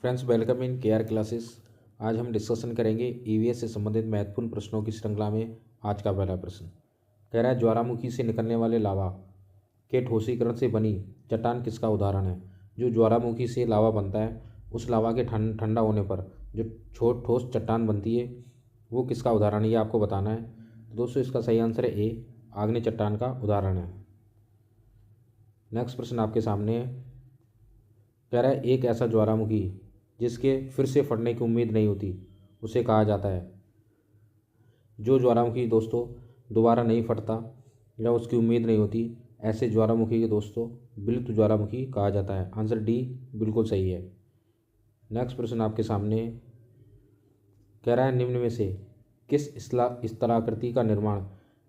Friends, welcome in KR classes. आज हम discussion करेंगे ईवीएस से संबंधित महत्वपूर्ण प्रश्नों की श्रृंखला में। आज का पहला प्रश्न कह रहा है, ज्वालामुखी से निकलने वाले लावा के ठोसीकरण से बनी चट्टान किसका उदाहरण है। जो ज्वालामुखी से लावा बनता है, उस लावा के ठंडा होने पर जो ठोस चट्टान बनती है, वो किसका उदाहरण है, ये आपको बताना है। तो दोस्तों, इसका सही आंसर है ए, आग्नेय चट्टान का उदाहरण है। नेक्स्ट प्रश्न आपके सामने है, कह रहा है, एक ऐसा ज्वालामुखी जिसके फिर से फटने की उम्मीद नहीं होती, उसे कहा जाता है। जो ज्वालामुखी दोस्तों दोबारा नहीं फटता या उसकी उम्मीद नहीं होती, ऐसे ज्वालामुखी के दोस्तों विलुप्त ज्वालामुखी कहा जाता है। आंसर डी बिल्कुल सही है। नेक्स्ट प्रश्न आपके सामने कह रहा है, निम्न में से किस स्थलाकृति का निर्माण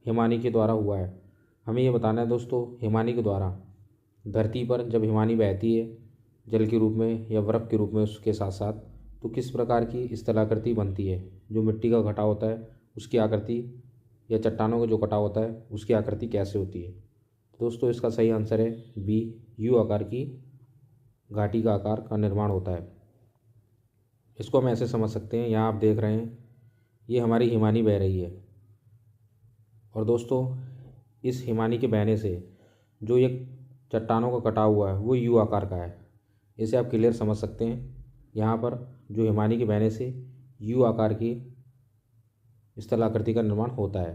हिमानी के द्वारा हुआ है। हमें यह बताना है दोस्तों, हिमानी के द्वारा धरती पर जब हिमानी बहती है जल के रूप में या बर्फ़ के रूप में उसके साथ साथ, तो किस प्रकार की स्थलाकृति बनती है। जो मिट्टी का घटा होता है उसकी आकृति या चट्टानों का जो कटा होता है उसकी आकृति कैसे होती है। दोस्तों, इसका सही आंसर है बी, यू आकार की घाटी का आकार का निर्माण होता है। इसको हम ऐसे समझ सकते हैं, यहाँ आप देख रहे हैं ये हमारी हिमानी बह रही है, और दोस्तों इस हिमानी के बहने से जो एक चट्टानों का कटा हुआ है वो यू आकार का है। इसे आप क्लियर समझ सकते हैं। यहाँ पर जो हिमानी के बहने से यू आकार की स्थलाकृति का निर्माण होता है।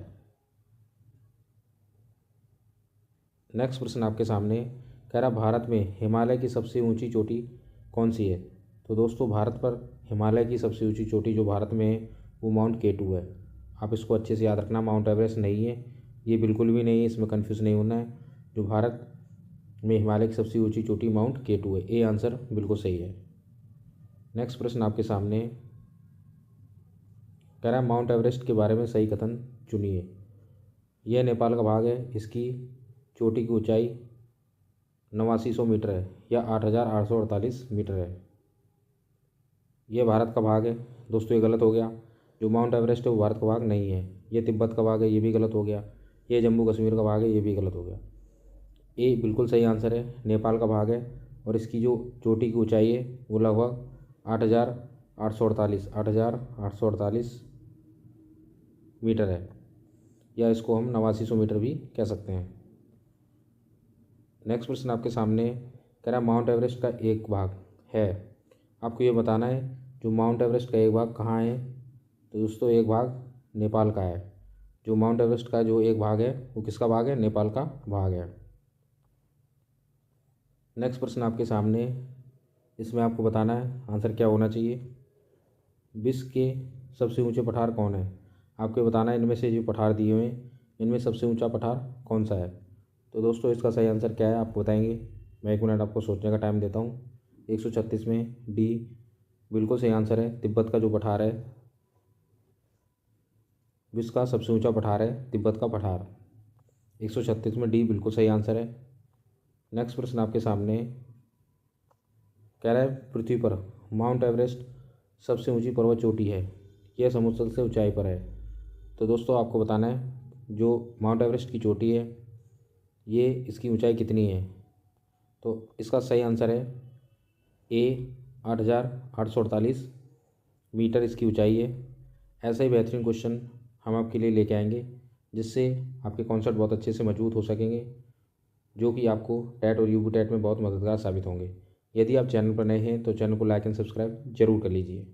नेक्स्ट प्रश्न आपके सामने कह रहा, भारत में हिमालय की सबसे ऊंची चोटी कौन सी है। तो दोस्तों, भारत पर हिमालय की सबसे ऊंची चोटी जो भारत में है वो माउंट केटू है। आप इसको अच्छे से याद रखना, माउंट एवरेस्ट नहीं है, ये बिल्कुल भी नहीं है, इसमें कन्फ्यूज़ नहीं होना है। जो भारत में हिमालय की सबसे ऊंची चोटी माउंट केटू है। ए आंसर बिल्कुल सही है। नेक्स्ट प्रश्न आपके सामने कह रहा है, माउंट एवरेस्ट के बारे में सही कथन चुनिए। यह नेपाल का भाग है, इसकी चोटी की ऊंचाई 8900 मीटर है या 8848 मीटर है। यह भारत का भाग है। दोस्तों, ये गलत हो गया। जो माउंट एवरेस्ट है वो भारत का भाग नहीं है, ये तिब्बत का भाग है, ये भी गलत हो गया। ये जम्मू कश्मीर का भाग है, ये भी गलत हो गया। ए बिल्कुल सही आंसर है, नेपाल का भाग है, और इसकी जो चोटी की ऊंचाई है वो लगभग 8848 मीटर है, या इसको हम 8900 मीटर भी कह सकते हैं। नेक्स्ट प्रश्न आपके सामने कह रहा है, माउंट एवरेस्ट का एक भाग है। आपको ये बताना है जो माउंट एवरेस्ट का एक भाग कहाँ है। तो दोस्तों, एक भाग नेपाल का है। जो माउंट एवरेस्ट का जो एक भाग है वो किसका भाग है, नेपाल का भाग है। नेक्स्ट प्रश्न आपके सामने, इसमें आपको बताना है आंसर क्या होना चाहिए। विश्व के सबसे ऊंचे पठार कौन है। आपको बताना है इनमें से जो पठार दिए हुए हैं इनमें सबसे ऊंचा पठार कौन सा है। तो दोस्तों, इसका सही आंसर क्या है आप बताएंगे। मैं 1 मिनट आपको सोचने का टाइम देता हूँ। 136 में डी बिल्कुल सही आंसर है। तिब्बत का जो पठार है, विश्व का सबसे ऊंचा पठार है तिब्बत का पठार। 136 में डी बिल्कुल सही आंसर है। नेक्स्ट प्रश्न आपके सामने कह रहा है, पृथ्वी पर माउंट एवरेस्ट सबसे ऊंची पर्वत चोटी है, यह समुद्र तल से ऊंचाई पर है। तो दोस्तों, आपको बताना है जो माउंट एवरेस्ट की चोटी है ये इसकी ऊंचाई कितनी है। तो इसका सही आंसर है ए, 8848 मीटर इसकी ऊंचाई है। ऐसा ही बेहतरीन क्वेश्चन हम आपके लिए लेके आएंगे, जिससे आपके कॉन्सेप्ट बहुत अच्छे से मजबूत हो सकेंगे, जो कि आपको टेट और यूपी टेट में बहुत मददगार साबित होंगे। यदि आप चैनल पर नए हैं तो चैनल को लाइक एंड सब्सक्राइब जरूर कर लीजिए।